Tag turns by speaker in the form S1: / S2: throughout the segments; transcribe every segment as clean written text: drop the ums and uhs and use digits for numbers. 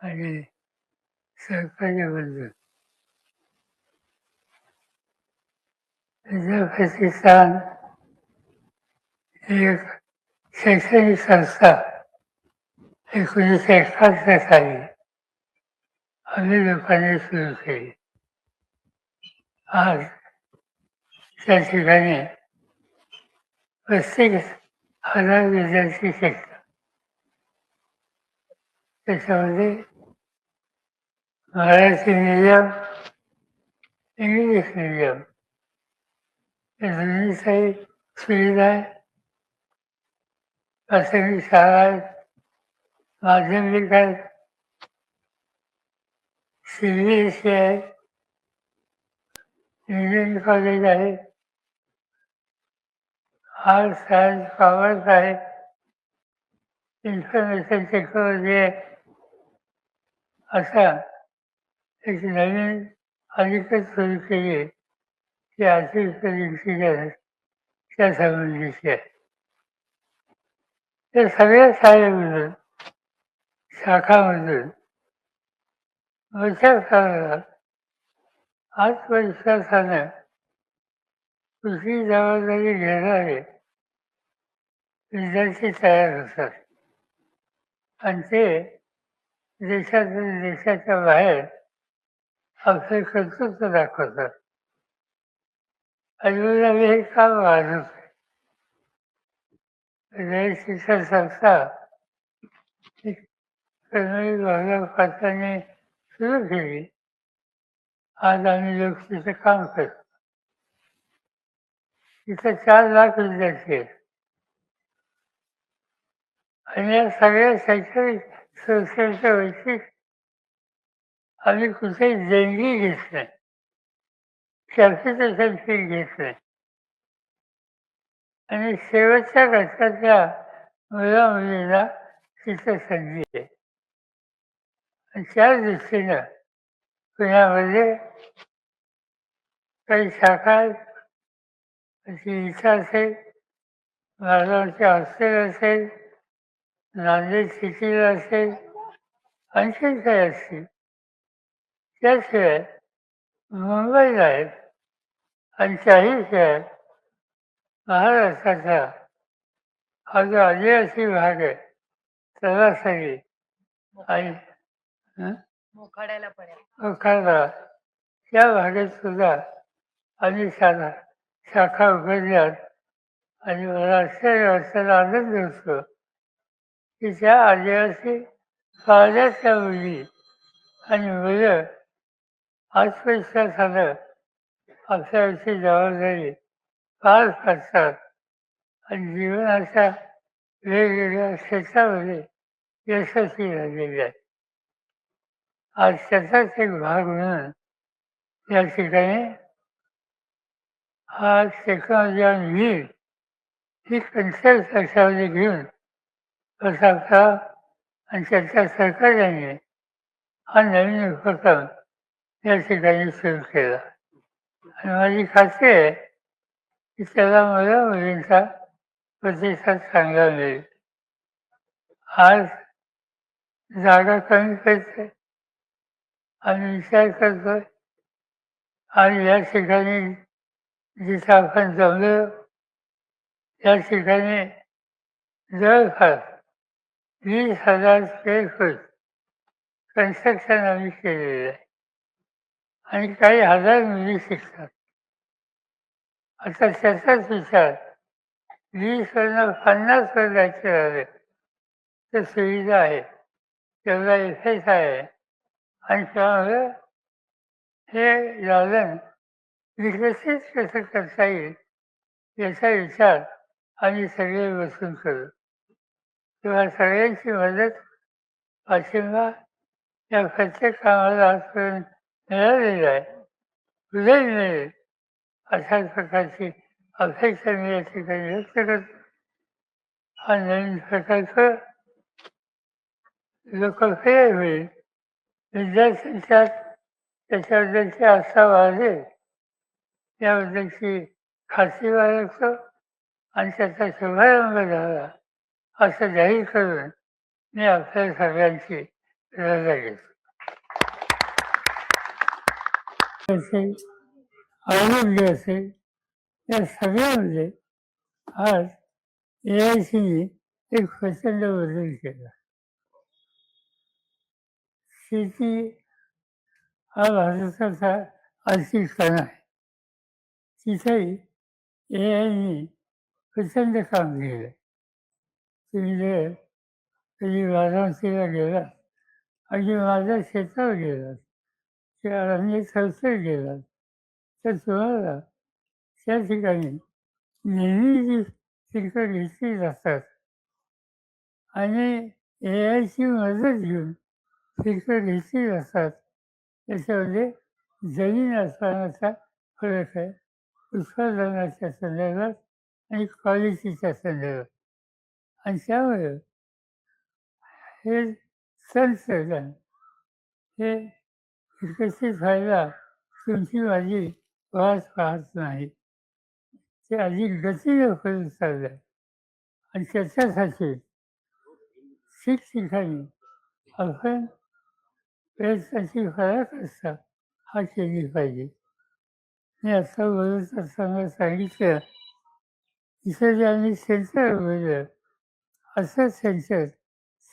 S1: आणि सहकार्याबद्दल. विद्यापीठान ही एक शैक्षणिक संस्था 1971 साली आम्ही लोकांनी सुरू केली. आज त्या ठिकाणी 35,000 विद्यार्थी शिकतात. त्याच्यामध्ये मराठी मीडियम, इंग्लिश मीडियम या दोन्हीचाही सुविधा आहे. प्राथमिक शाळा आहेत, माध्यमिक आहेत, CBSE आहे, इंजिनिअरिंग कॉलेज आहे, आर्ट्स, सायन्स, कॉमर्स आहे, इन्फॉर्मेशन टेक्नॉलॉजी आहे. असा एक नवीन अलीकडे सुरू केली की आर्टिफिशियल इंटेलिजन्स त्या संबंधीची आहे. त्या सगळ्या शाळेमधून, शाखामधून मोठ्या प्रमाणात आत्मविश्वासानं कुठली जबाबदारी घेणारे विद्यार्थी तयार होतात आणि ते देशाच्या बाहेर आपले कर्तृत्व दाखवतात. आणि म्हणून आम्ही हे काम वाढवतो. शिक्षण संस्था कर्मवीर भाऊराव पाटलांनी सुरू केली. आज आम्ही लोक तिथे काम करतो. तिथे 4 लाख विद्यार्थी आहेत आणि या सगळ्या शैक्षणिक संस्थेचं वैशिष्ट्य आम्ही कुठेही देणगी घेत नाही, कॅपिटेशन फी घेत नाही आणि शेवटच्या घटकातल्या मुला मुलींना तिथे संधी आहे. आणि त्या दृष्टीनं पुण्यामध्ये काही शाखा आहेत. इथं असेल, मालवणचे हॉस्टेल असेल, नांदेड सिटीला असेल, आणखीन काही असतील. त्याशिवाय मुंबईला आहेत आणि त्याहीशिवाय महाराष्ट्राचा हा जो आदिवासी भाग आहे सरासरी आणि मोखाडा या भागात सुद्धा आम्ही शाखा उघडल्यात आणि मला आश्चर्य वाटताना आनंद होतो की त्या आदिवासी भागातल्या मुली आणि मुलं आत्मविश्वासानं आपल्यावरची जबाबदारी पार पाडतात आणि जीवनाच्या वेगवेगळ्या क्षेत्रामध्ये यशस्वी झालेले आहेत. आज त्याचाच एक भाग म्हणून या ठिकाणी हा technology on wheel he concept लक्षामध्ये घेऊन प्रतापराव आणि त्याच्या सहकार्याने हा नवीन उपक्रम या ठिकाणी सुरू केला. आणि माझी खात्री आहे की त्याला मुला मुलींचा प्रतिसाद चांगला मिळेल. आज जागा कमी पडते आम्ही विचार करतोय आणि या ठिकाणी जिथं आपण जमलो या ठिकाणी जवळपास 20,000 स्क्वेअर फूट कन्स्ट्रक्शन आम्ही केलेलं आहे आणि काही हजार मुली शिकतात. आता त्याचाच विचार 20वरनं 50वर जायचे झाले तर सुविधा आहे, तेवढा इफेक्ट आहे आणि त्यामुळे हे दालन विकसित कसं करता येईल याचा विचार आम्ही सगळे बसून करू. तेव्हा सगळ्यांची मदत, पाठिंबा या प्रत्येक कामाला आजपर्यंत मिळालेला आहे, उद्याही मिळेल अशाच प्रकारची अपेक्षा मी या ठिकाणी व्यक्त करतो. हा नवीन प्रकल्प लोकप्रिय होईल, विद्यार्थ्यांच्यात त्याच्याबद्दलची आस्था वाढेल याबद्दलची खात्री बाळगतो आणि त्याचा शुभारंभ झाला असं जाहीर करून मी आपल्या सगळ्यांची रजा असेल, आरोग्य असेल, या सगळ्यामध्ये आज AICने एक प्रचंड बदल केला. शेती हा भारताचा आर्थिक कणा आहे. तिथेही AIने प्रचंड काम केलं. तुम्ही जर कधी वाराणसीला गेलात आणि माझ्या शेतावर गेलात किंवा अन्य संस्थेत गेलात तर तुम्हाला त्या ठिकाणी नेहमी जी पिकं घेतली जातात आणि AIची मदत घेऊन पिकं घेतली जातात त्याच्यामध्ये जमीन आसमानाचा फरक आहे. उत्पादनाच्या संदर्भात आणि क्वालिटीच्या संदर्भात. आणि त्यामुळे हे तंत्रज्ञान हे विकसित व्हायला तुमची माझी वाट पाहत नाही. ते अधिक गतीने होत चाललं आहे. आणि त्याच्यासाठी ठिकठिकाणी आपण प्रयत्नाची पराकाष्ठा हा केली पाहिजे. मी आता बोलत असताना सांगितलं इथं ज्यांनी सेंटर उघडलं असं सेंटर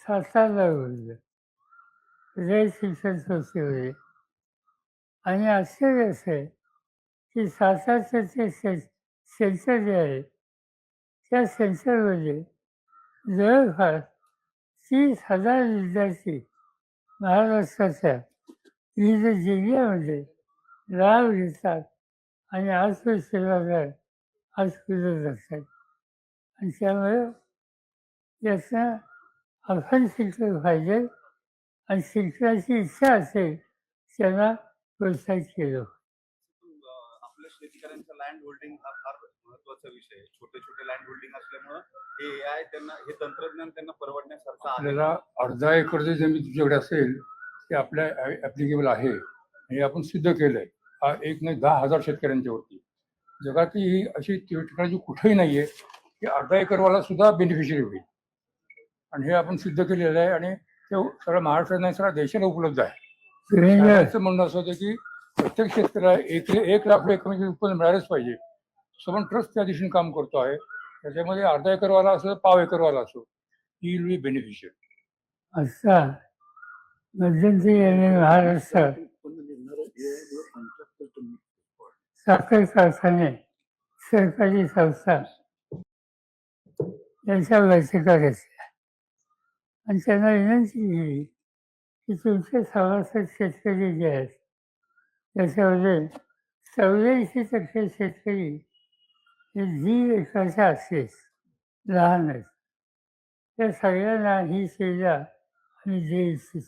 S1: सातारला उघडलं रयत शिक्षण संस्थेमध्ये. आणि आश्चर्य असं आहे की सातारचं जे सेंटर जे आहे त्या सेंटरमध्ये जवळपास 30,000 विद्यार्थी महाराष्ट्राच्या विविध जिल्ह्यामध्ये लाभ घेतात आणि आत्मसेवादार आज फिरत असतात. आणि त्यामुळे याचं आपण शिकलं पाहिजे आणि शिकण्याची इच्छा असेल त्यांना प्रोत्साहित केलं.
S2: आपल्या शेतकऱ्यांचा लँड होल्डिंग हा फार महत्वाचा विषय आहे. छोटे छोटे लँड होल्डिंग असल्यामुळं हे AI त्यांना हे तंत्रज्ञान त्यांना परवडण्यासारखं आहे.
S3: आपल्याला अर्धा एकर जर जमीन तुमच्याकडे असेल ते आपल्या ॲप्लिकेबल आहे हे आपण सिद्ध केलंय. हा एक नाही 10,000 शेतकऱ्यांच्या वरती. जगातली ही अशी टेक्नॉलॉजी कुठेही नाहीये की अर्धा एकरवाला सुद्धा बेनिफिशियरी होईल. आणि हे आपण सिद्ध केलेलं आहे आणि ते सगळं महाराष्ट्रात नाही सगळ्या देशाला उपलब्ध आहे. असं म्हणणं असं होतं की प्रत्येक शेतकऱ्याला 1 लाख रुपये कमी उत्पन्न मिळालंच पाहिजे. सो ट्रस्ट त्या दिशेने काम करतो आहे. त्याच्यामध्ये अर्धा एकरवाला असो पाव एकरवाला असो ही विल बी बेनिफिशियल.
S1: असा मध्यंतरी महाराष्ट्रात साखर कारखाने सरकारी संस्था यांच्या बैठका घेतल्या आणि त्यांना विनंती केली की तुमचे सभासद शेतकरी जे आहेत त्याच्यामध्ये 84% शेतकरी हे 1.5 एकराच्या आसपास लहान आहेत. त्या सगळ्यांना ही सुविधा आम्ही देऊ.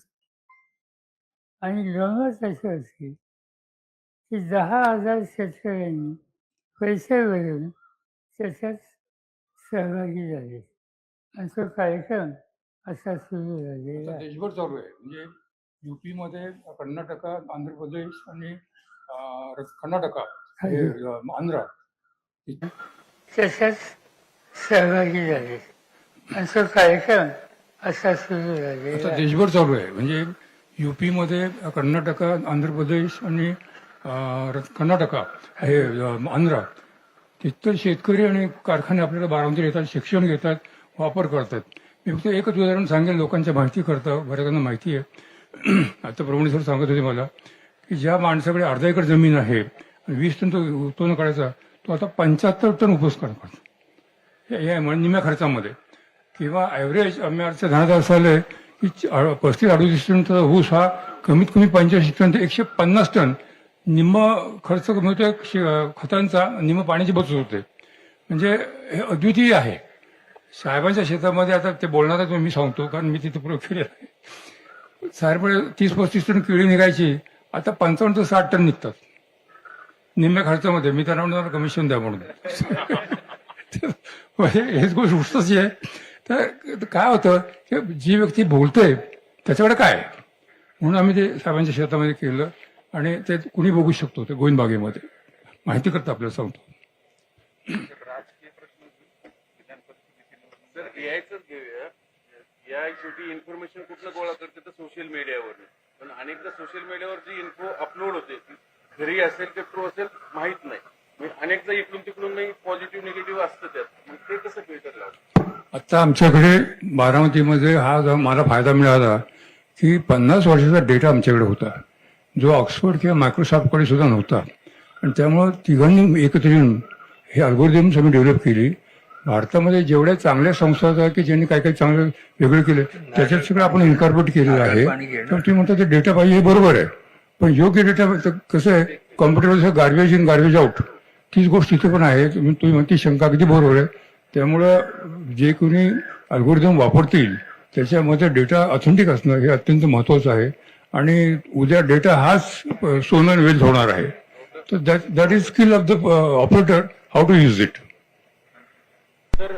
S1: आणि गंमत अशी होती की 10,000 शेतकऱ्यांनी पैसे भरून त्याच्यात सहभागी झाले आणि तो कार्यक्रम असा सुरू झालेला आहे.
S3: देशभर चालू आहे. म्हणजे UP-मध्ये कर्नाटक, आंध्र प्रदेश आणि कर्नाटका आंध्रा
S1: त्याच्यात सहभागी झाले आणि तो कार्यक्रम असा सुरू झालेला
S3: देशभर चालू आहे. म्हणजे UP-मध्ये कर्नाटक, आंध्र प्रदेश आणि कर्नाटका हे आंध्रा तिथं शेतकरी आणि कारखाने आपल्याला बारामतीला येतात, शिक्षण घेतात, वापर करतात. मी फक्त एकच उदाहरण सांगेन, लोकांच्या माहिती करतं, बऱ्याचजणांना माहिती आहे. आता प्रभुणी सर सांगत होते मला की ज्या माणसाकडे अर्धा एकर जमीन आहे आणि 20 टन तो उत्पन्न काढायचा, तो आता 75 टन ऊस काढतो या निम्म्या खर्चामध्ये. किंवा ॲव्हरेज आम्ही आजच्या धानात असं आलं की 35-38 टनचा ऊस हा कमीत कमी 85 टन ते 150 टन निम्म खर्च कमी होतो खतांचा, निम्म पाण्याची बचत होते. म्हणजे हे अद्वितीय आहे. साहेबांच्या शेतामध्ये आता ते बोलणार आहे मी सांगतो कारण मी तिथे प्रयोग केलेला आहे. साहेबकडे 30-35 टन केळी निघायची, आता 55 ते 60 टन निघतात निम्म्या खर्चामध्ये. मी त्यांना म्हणून कमिशन द्या म्हणून. हेच गोष्ट उठतच आहे. तर काय होतं की जी व्यक्ती बोलते त्याच्याकडे काय, म्हणून आम्ही ते साहेबांच्या शेतामध्ये केलं आणि ते कुणी बघू शकतो. ते गोविंदबागेमध्ये माहिती करतं आपल्याला सांगतो.
S2: राजकीय प्रश्न सर AIच घेऊया. AI शेवटी इन्फॉर्मेशन कुठलं गोळा करते तर सोशल
S4: सोशल मीडियावर, पण अनेकदा सोशल मीडियावर जी इन्फो अपलोड होते ती खरी असेल की ट्रू असेल माहित नाही. अनेकदा इकडून तिकडून पॉझिटिव्ह निगेटिव्ह असतं त्यात, मग ते कसं फिल्टर लावतं?
S3: आता आमच्याकडे बारामतीमध्ये हा जो मला फायदा मिळाला की 50 वर्षाचा डेटा आमच्याकडे होता, जो ऑक्सफोर्ड किंवा मायक्रोसॉफ्टकडे सुद्धा नव्हता. आणि त्यामुळं तिघांनी एकत्र येऊन हे अल्गोरिदम्स आम्ही डेव्हलप केली. भारतामध्ये जेवढ्या चांगल्या संस्था आहेत की ज्यांनी काय काय चांगलं वेगळं केलं त्याच्यात सगळं आपण इन्कॉर्पोरेट केलेलं आहे. तर तुम्ही म्हणता ते डेटा पाहिजे, हे बरोबर आहे, पण योग्य डेटा कसं आहे, कॉम्प्युटरचं गार्बेज इन गार्बेज आउट तीच गोष्ट इथे पण आहे. तुम्ही म्हणती शंका अगदी बरोबर आहे. त्यामुळं जे कोणी अल्गोरिदम वापरतील त्याच्यामध्ये डेटा ऑथेंटिक असणं हे अत्यंत महत्वाचं आहे. आणि उद्या डेटा हाच सोनं आणि वेल्थ होणार आहे. तर that is skill of the operator, how to use it.
S4: तर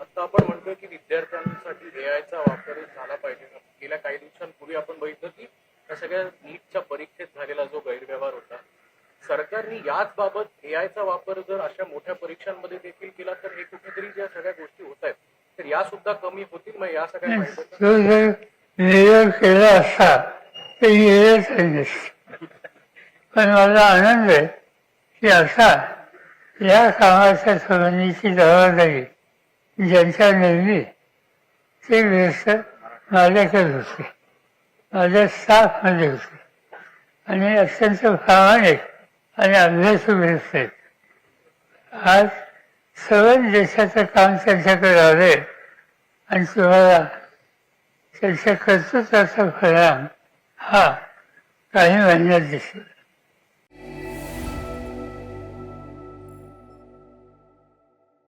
S4: आता आपण म्हणतोय की विद्यार्थ्यांसाठी एआयचा वापर झाला पाहिजे. गेल्या काही दिवसांपूर्वी आपण बघितलं की त्या सगळ्या नीटच्या परीक्षेत झालेला जो गैरव्यवहार होता, सरकारने याच बाबत एआयचा वापर जर अशा मोठ्या परीक्षांमध्ये देखील केला तर हे कुठेतरी ज्या सगळ्या गोष्टी होत आहेत तर या सुद्धा कमी होतील. मग या सगळ्या
S1: तो जर नियोग केला असता तर येतच नसतं. पण मला आनंद आहे की आता या कामाच्या संबंधीची जबाबदारी ज्यांच्या नेमली ते व्यस्त माझ्याकडे होते, माझ्या स्टाफमध्ये होते आणि अत्यंत प्रामाणिक आणि अभ्यासू व्यस्त आहेत. आज सगळं देशाचं काम त्यांच्याकडे आलंय आणि तुम्हाला त्यांच्या कर्तृत्वाचा परिणाम हा काही महिन्यात दिसेल.